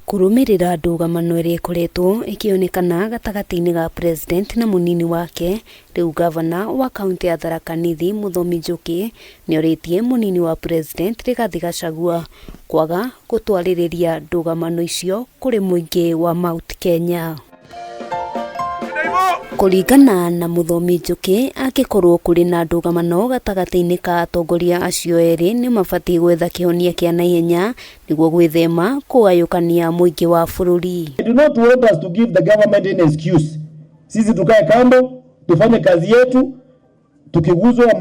Kurumirira ndũgamano ĩrĩa ĩkoretwo ĩkĩonekana gatagati-inĩ ga president na munini wake, rĩu gavana wa kaunti ya Tharaka Nithi Mũthomi Njuki nĩorĩtie munini wa president Rigathi Gachagua kwaga gũtwarĩrĩria ndũgamano icio kũrĩ mũingĩ wa Mount Kenya. Kũringana na Mũthomi Njuki, angĩkorwo kũrĩ na ndũgamano gatagati-inĩ ka atongoria acio erĩ nĩ mabatiĩ gwetha kĩhonia kĩa naihenya nĩguo gwĩthema kũgayũkania mũingĩ wa bũrũri. I do not want us to give the government any excuse. Sisi tukae kando, tufanye kazi yetu, tukiguzwa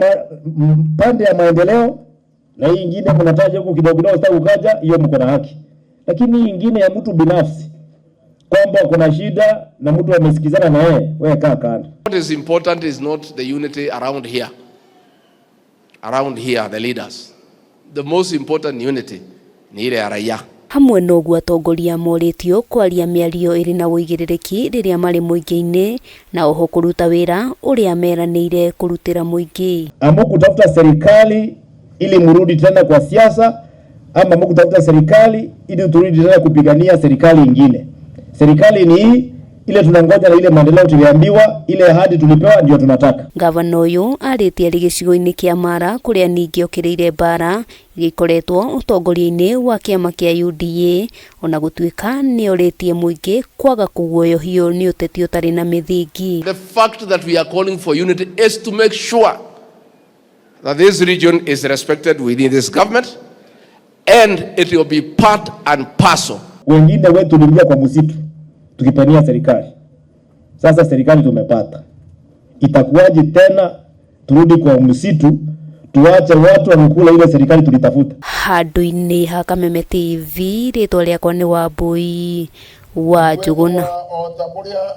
pande ya maendeleo, na hii ingine mnataja huko kidogo kidogo sitaki kukaja, hiyo mko na haki. Lakini hii ingine ya mtu binafsi kwamba kuna shida na mtu amesikizana na yeye, wewe kaa kando. What is important is not the unity around here. Around here, the leaders. The most important unity ni ile ya raia. Hamwe noguo atongoria morĩtio kwaria mĩario ĩrĩ na ũigĩrĩrĩki rĩrĩa marĩ mũingĩ-inĩ na oho kũruta wĩra ũrĩa meranĩire kũrutĩra mũingĩ. Hamkutafuta serikali ili mrudi tena kwa siasa, ama hamkutafuta serikali ili turudi tena kupigania serikali nyingine. Serikali ni hii, ile tunangoja na ile maendeleo tuliambiwa, ile ahadi tulipewa ndio tunataka. Gavana ũyũ arĩtie arĩ gĩcigo-inĩ kĩa Mara kũrĩa ningĩ okĩrĩire mbara gĩkoretwo ũtongoria-inĩ wa kĩama kĩa UDA, ona gũtuĩka nĩorĩtie mũingĩ kwaga kũguoyohio nĩ ũteti ũtarĩ na mĩthingi. The fact that we are calling for unity is to make sure that this region is respected within this government and it will be part and parcel. Wengine wetu tuliingia kwa msitu tukipania serikali. Sasa serikali tumepata. Itakuwaje tena turudi kwa msitu tuache watu wakula ile serikali tulitafuta? Handũ-inĩ ha Kameme TV, rĩtwa rĩakwa nĩ Wambui wa Njũgũna.